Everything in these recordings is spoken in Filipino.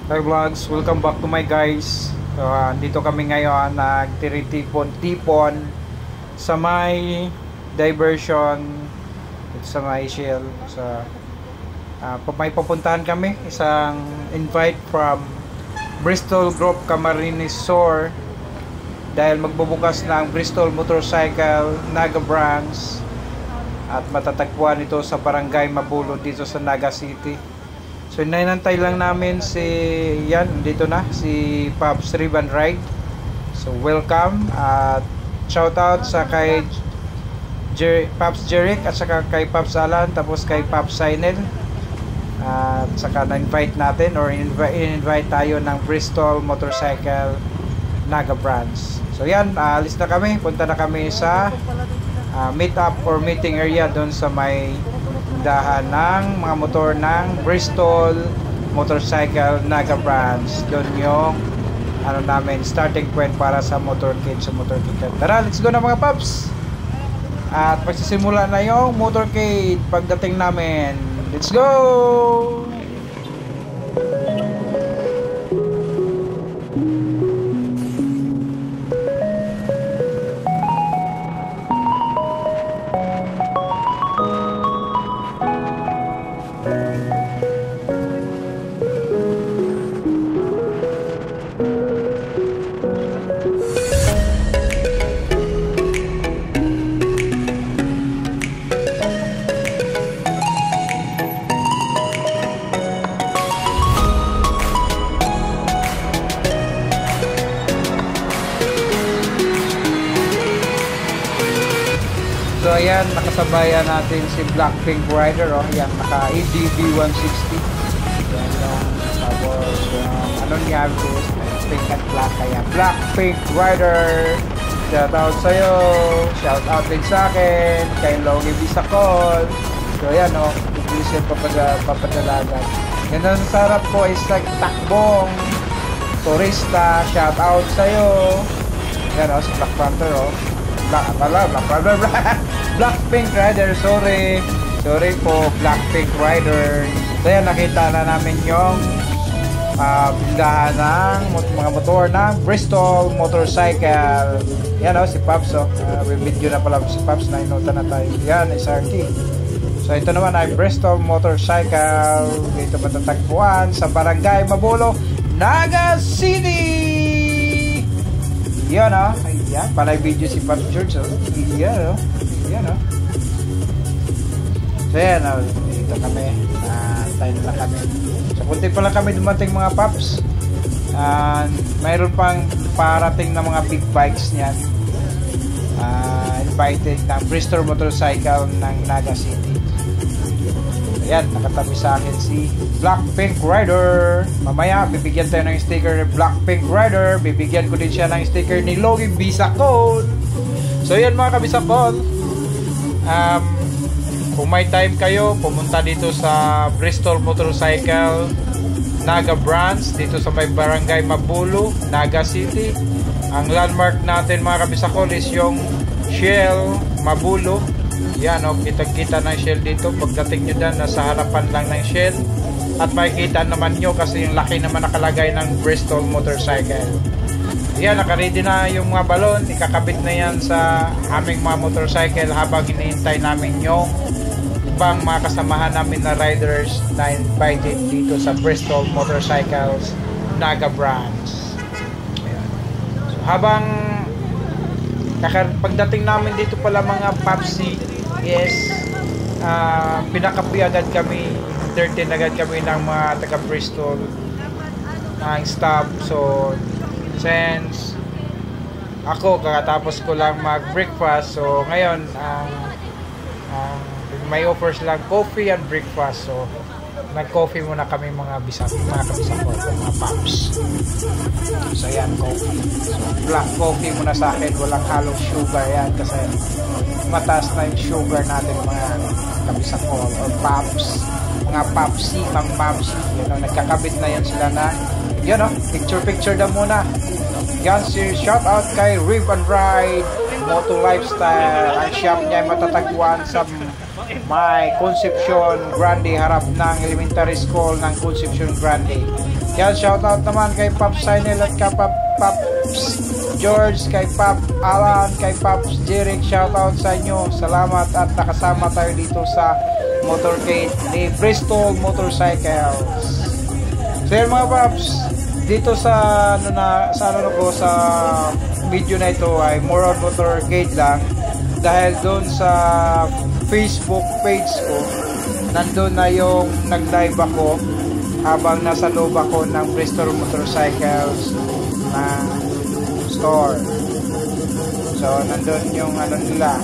Hi vlogs, welcome back to my guys. Dito kami ngayon nagtiritipon-tipon sa may diversion sa may Shell. May papuntahan kami, isang invite from Bristol Group Camarines Sur dahil magbubukas ng Bristol Motorcycle Naga branch at matatagpuan ito sa Barangay Mabulo dito sa Naga City. So inaantay lang namin si dito na si Pops Ribbon Ride. So welcome at shout out sa kay Pops Jeric at saka kay Pops Alan, tapos kay Pops Sainel. At saka na-invite natin or invite tayo ng Bristol Motorcycle Naga branch. So yan, alis na kami, punta na kami sa meet up or meeting area doon sa may dahan ng mga motor ng Bristol Motorcycle Naga branch. Doon yung namin starting point para sa motorcade. Tara, let's go na mga paps. At magsisimula na yung motorcade pagdating namin. Let's go! So ayan, nakasabayan natin si Blackpink Rider, yan, naka ADV 160. Yan yung tapos niya is pink and black, kaya Blackpink Rider. Shout out sa'yo, shout out din sa akin, kay Logi Bisacol. So ayan visit papadalagan. Yan ang sarap po is like takbong turista. Shout out sa'yo. Yan si Black Panther Blackpink Rider, sorry po, Blackpink Rider. So yan, nakita na namin yung pindahan ng mga motor ng Bristol Motorcycle. Yan si Pops, video na pala si Pops, na inota na tayo. Yan, SRT. So ito naman ay Bristol Motorcycle, dito matatagpuan sa Barangay Mabulo, Naga City. Yan ayan, panay video si Pops George. Yan So yan, dito kami, tayo na kami. So kunti pa lang kami dumating mga Pops. Mayroon pang parating na mga big bikes niyan. Invited ng Bristol Motorcycle ng Naga City. Ayan, nakatabi sa akin si Blackpink Rider. Mamaya, bibigyan tayo ng sticker ni Blackpink Rider. Bibigyan ko din siya ng sticker ni Logi Bisacol. So yan mga kabisakol, kung may time kayo, pumunta dito sa Bristol Motorcycle Naga branch, dito sa may Barangay Mabulo, Naga City. Ang landmark natin mga kabisakol is yung Shell Mabulo. Yan kitang-kita ng Shell dito. Pagdating nyo dyan, nasa harapan lang ng Shell. At makikita naman nyo kasi yung laki naman nakalagay ng Bristol Motorcycle. Yan, nakaready na yung mga balon. Ikakabit na yan sa aming mga motorcycle habang hinihintay namin yung ibang mga kasamahan namin na riders na invited dito sa Bristol Motorcycles Naga branch. Ayan. So habang pagdating namin dito pala mga Popsi, pinakapi agad kami, entertain agad kami ng mga taga Bristol ng staff. So since ako kakatapos ko lang mag breakfast, so ngayon may offers lang coffee and breakfast. So nag-coffee muna kami mga kabisakol, mga Pops. So yan, coffee. So black coffee muna sa akin, walang halong sugar yan kasi mataas na yung sugar natin mga kabisakol or Pops, mga Popsi, mga Popsi. Nagkakabit na yan sila na picture na muna. Yan, shout out kay Ribbon Ride Moto Lifestyle. Ang shop niya ay matatagpuan sa may Concepcion Grande, harap ng elementary school ng Concepcion Grande. Yan, shoutout naman kay Pops Sinel at kay Pops George, kay Pops Alan, kay Pops Jeric. Shoutout sa inyo. Salamat at nakasama tayo dito sa motorcade ni Bristol Motorcycles. So yan mga Pops, dito sa sa video na ito ay more on motorcade lang, dahil doon sa Facebook page ko nandun na yung nag-live ako habang nasa loob ako ng Bristol Motorcycles na store. So nandun yung nila,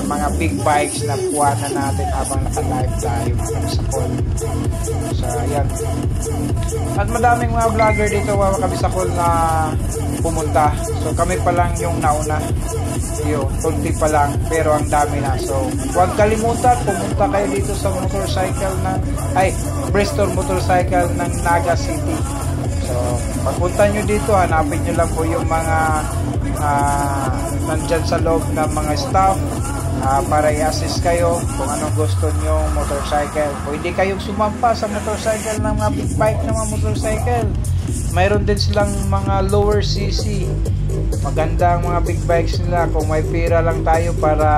mga big bikes na kuha na natin habang naka-live tayo sa call. So ayan, at madaming mga vlogger dito mga kabisakol na pumunta. So kami pa lang yung nauna, yun, kunti pa lang, pero ang dami na. So huwag kalimutan, pumunta kayo dito sa motorcycle Bristol Motorcycle ng Naga City. So pagpunta nyo dito, hanapin nyo lang po yung mga nandyan sa loob ng mga staff para i-assist kayo kung anong gusto nyo motorcycle. Pwede kayong sumampa sa motorcycle ng mga big bike na mga motorcycle. Mayroon din silang mga lower CC, magandang mga big bikes nila. Kung may pera lang tayo para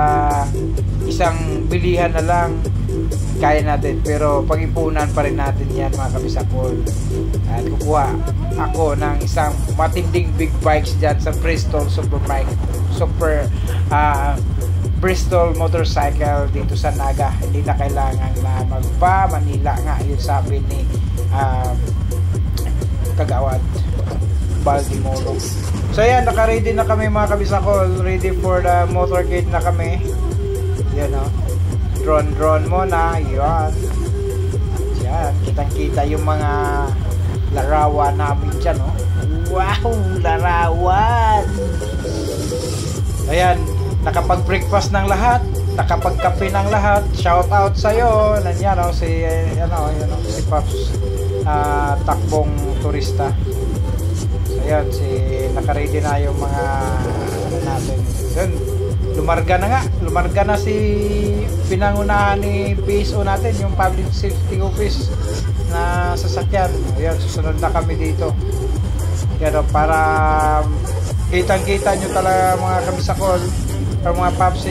isang bilihan na lang, kaya natin, pero pag-ipunan pa rin natin yan mga kabisakol. At kukuha ako ng isang matinding big bikes dyan sa Bristol Bristol Motorcycle dito sa Naga. Hindi na kailangan na magpa Manila nga, yun sabi ni Kagawad Baldimoro. So yan, naka-ready na kami mga kabisakol, ready for the motorcade na kami. Yan o, drone muna, yan. Yan, kitang-kita yung mga larawan namin dyan, no? Wow, larawan! Ayan, nakapag-breakfast ng lahat, nakapag-kape ng lahat. Shout out sa'yo. Nandiyan, no? Si Pops, takbong turista. Ayan, naka-ready na yung mga natin. Yun, lumarga na si pinangunahan ni PSO natin, yung Public Safety Office na sasakyan. Ayan, susunod na kami dito. Yan, para kitang-kita nyo talaga mga kabisakol, or mga Pops,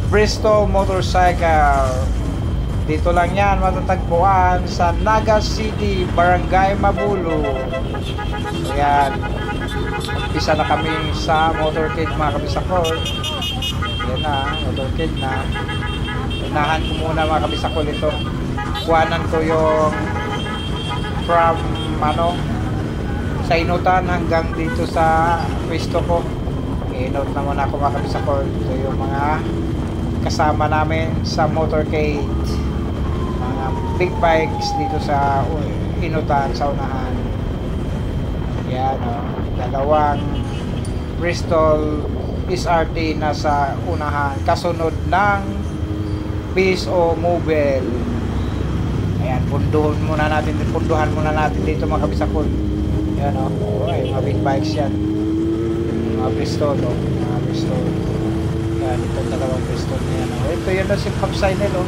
Bristol Motorcycle. Dito lang yan matatagpuan sa Naga City, Barangay Mabulo. Ayan, umpisa na kami sa motorcade mga kabisakol. Yan na, motorcade na. Unahan ko muna mga kabisakol ito. Kuhanan ko yung from sa Inutan hanggang dito sa pwesto ko. I-note na muna ako mga kabisakol. Ito yung mga kasama namin sa motorcade, mga big bikes dito sa Inutan, sa unahan. Yan o, dalawang Bristol SRT na sa unahan, kasunod ng PSO Mobile. Ayan, punduhan muna natin dito mga kabisakol. Yan o, mga big bikes yan, mga Bristol o, mga Bristol. Yan, ito dalawang Bristol na yan o. Ito yun na si Pops Sinel o.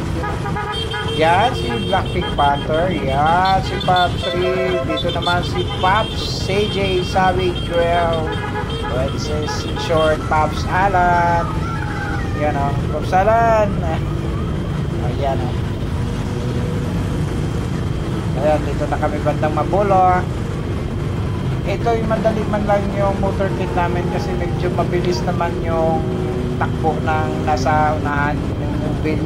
Yan, si Black Pink Panther. Yan, si Pops Reed. Dito naman si Pops CJ Savage Grill. This is short Pops Alan. Yan o, Pops Alan. Ayan o. Ayan, dito na kami bandang Mabulo. Ito yung madali man lang yung motorcade namin kasi medyo mabilis naman yung takbo ng nasa unahan yung mobile.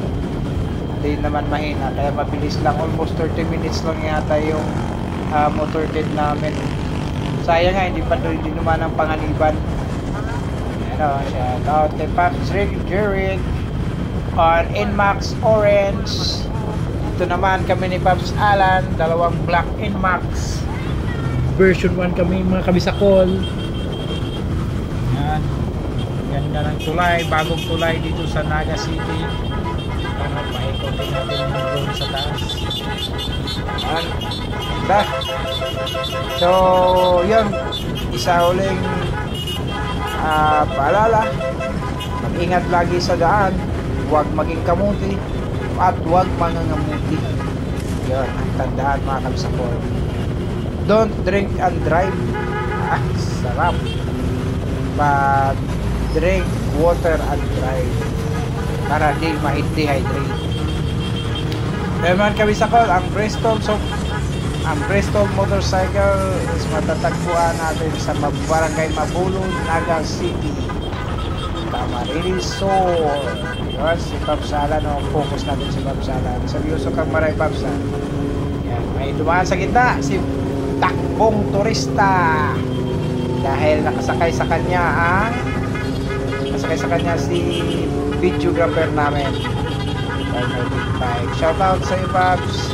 Hindi naman mahina, kaya mabilis lang, almost 30 minutes lang yata yung motorcade namin. Sayang nga, hindi naman ang Panganiban. Ano, shout out kay Pops Jeric on Inmax Orange. Ito naman kami ni Pops Alan, dalawang Black Inmax version 1 kami mga kabisakol. Yan, ganda ng tulay, bagong tulay dito sa Naga City. Ano, paikotin natin yung drone sa taas. Yan, ganda. So yun, isa uling paalala, Ingat lagi sa daan, huwag maging kamuti at huwag mangangamuti. Yun ang tandaan mga kabisakol. Don't drink and drive. Sarap. But drink water and drive para di ma-dehydrate. Kaya mga kabisakol, ang Bristol motorcycle is matatagpuan natin sa Barangay Mabulon, Naga City, Camarines Sur. Yun, si Papsala, no? Focus natin si Papsala. Seryoso kang maray, Papsa. Yan, may dumaan sa gitna si takbong turista dahil nakasakay sa kanya si videographer namin. Shout out sa iyo, Paps.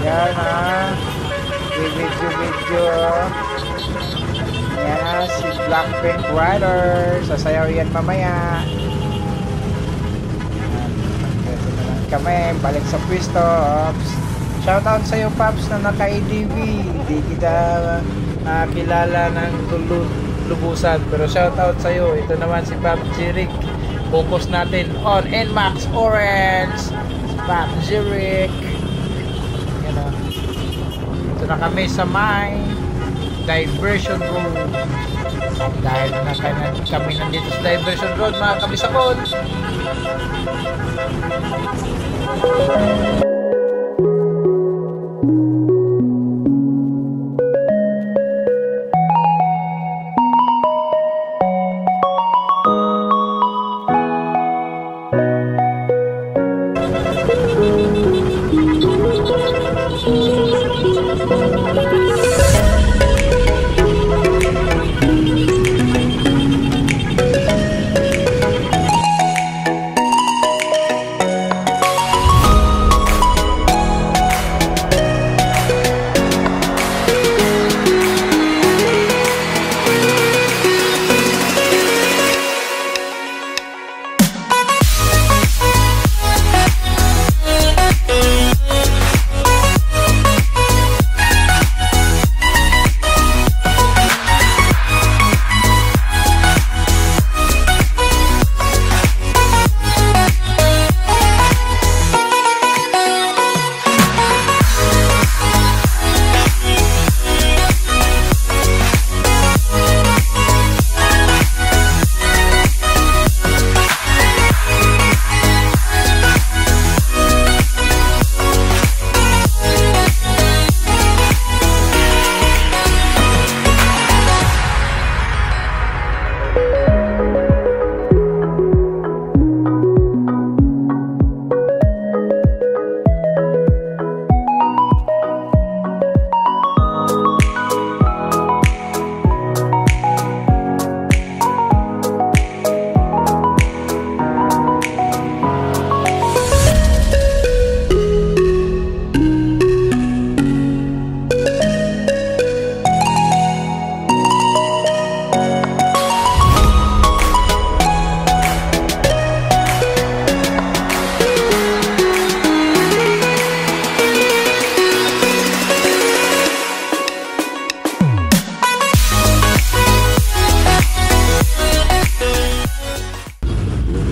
Yan video. Yan si Blackpink Rider, sasayaw yan mamaya. Ito na lang kami, balik sa pwesto. Shout out sa iyo, Paps, na naka-ADV. Hindi kita kilala ng lubusan, pero shout out sa iyo. Ito naman si Paps Jirik. Focus natin on NMAX Orange. Si Paps Jirik. Yan o. Ito na kami sa may Diversion Road. Dahil na kami nandito sa Diversion Road, mga kabisakol.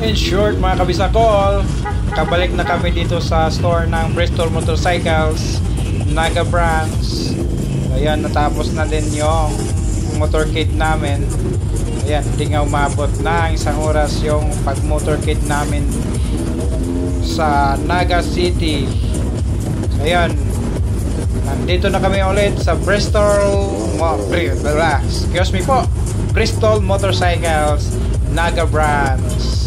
In short, mga kabisakol, kabalik na kami dito sa store ng Bristol Motorcycles, Naga Brands. Ayan, natapos na din yung motorcade namin. Ayan, hindi nga umabot na isang oras yung pag motorcade namin sa Naga City. Ayan, nandito na kami ulit sa Bristol Motorcycles, Naga Brands.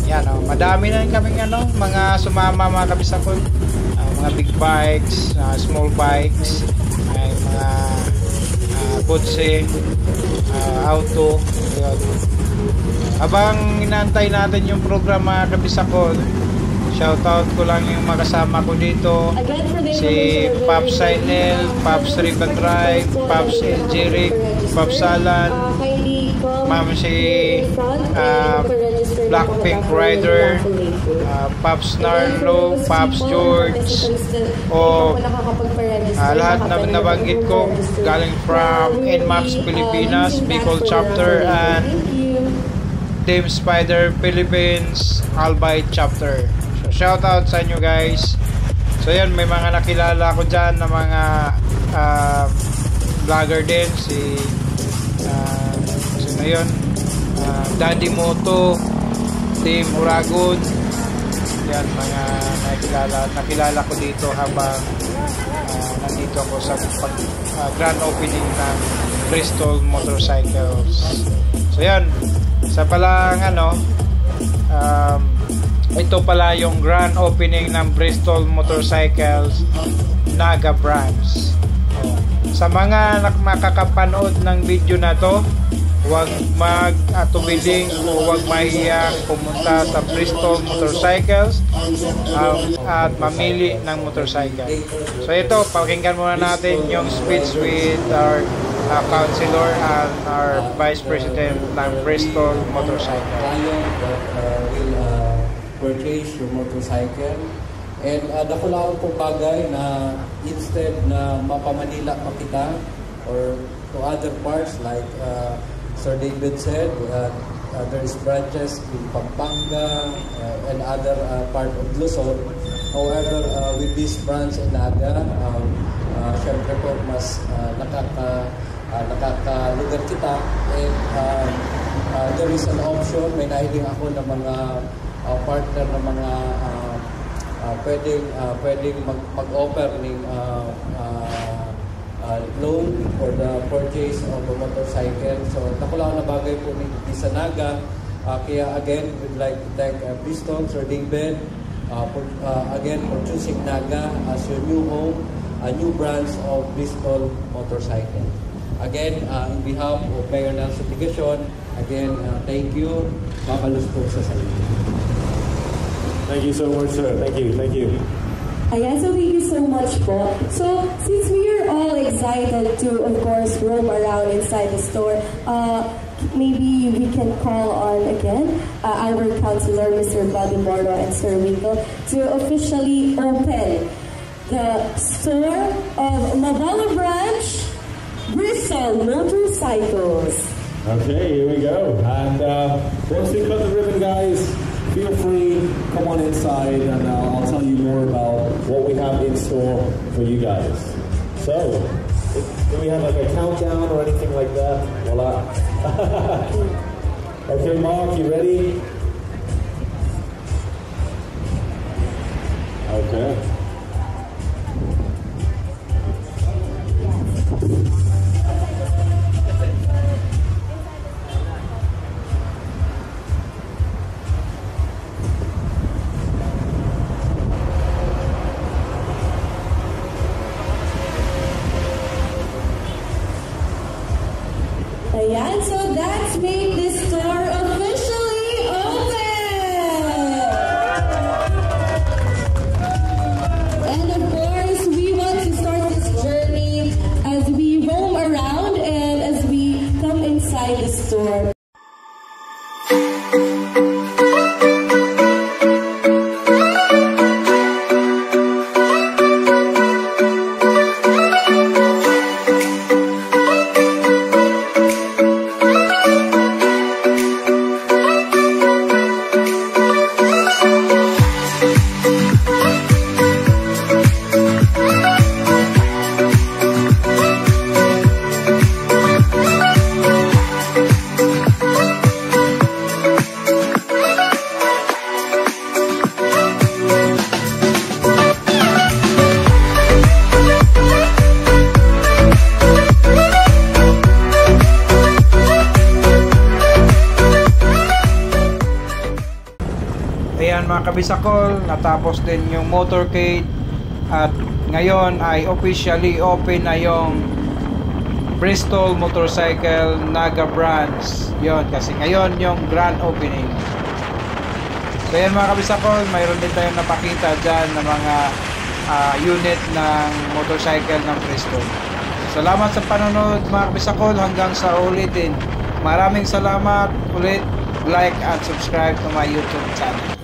Yan, madami na kaming mga sumama, mga kabisakol. Mga big bikes, small bikes, may mga butse, auto. Yun. Habang inaantay natin yung program, mga kabisakol, shoutout ko lang yung makasama ko dito, si Pops Sainel, Pops Rick and Drive, Pops Jirik, Pops Alan, Ma'am si Blackpink Rider, Pops Narlo, Pops George, o lahat na nabanggit ko galing from NMAX Pilipinas, Bicol Chapter, and Team Spider Philippines Albay Chapter. So shout out sa inyo guys. So yan, may mga nakilala ko dyan na mga vlogger din. Sino yun? Daddy Moto, Team Uragon. Yan, mga nakilala ko dito habang nandito ako sa grand opening ng Bristol Motorcycles. So yan, sa palang ito pala yung grand opening ng Bristol Motorcycles Naga branch. Sa mga makakapanood ng video na to, huwag mag-atubiling o huwag mahiyang pumunta sa Bristol Motorcycles at mamili ng motorcycle. So ito, pakinggan muna natin yung speech with our councilor and our vice president ng Bristol Motorcycle. Purchase your motorcycle, and dakulaon po bagay na instead na mapamanila pa kita or to other parts like Sir David said, there is branches in Pampanga and other part of Luzon. However, with this branch in Naga, syempre po mas nakakalugar kita, and there is an option. May nahiling ako ng mga partner ng mga pwedeng mag-offer ng loan for the purchase of a motorcycle. So nakulaw na bagay po ni sa Naga. Kaya again, we'd like to thank Bristol, Sir David, again for choosing Naga as your new home, a new branch of Bristol Motorcycle. Again, on behalf of Mayor Nelson Tigacion, again, thank you. Makalos po sa salita. Thank you so much, sir. Thank you. Thank you. Ayan, so thank you so much po. So, since we are all excited to, of course, roam around inside the store, maybe we can call on again our councilor, Mr. Bobby Mordo and Sir Winkle, to officially open the store of Mabala Branch, Bristol Motorcycles. Okay, here we go. And once we cut the ribbon, guys, feel free, come on inside, and I'll tell you more about what we have in store for you guys. So, do we have like a countdown or anything like that? Voila. Okay, Mark, you ready? Okay. Ayan, so that's made this store officially open! And of course, we want to start this journey as we roam around and as we come inside the store. Ayan mga kabisakol, natapos din yung motorcade at ngayon ay officially open na yung Bristol Motorcycle Naga branch. Yon, kasi ngayon yung grand opening. So ayan mga kabisakol, mayroon din tayong napakita dyan na mga unit ng motorcycle ng Bristol. Salamat sa panonood mga kabisakol, hanggang sa ulitin. Maraming salamat ulit. Like and subscribe to my YouTube channel.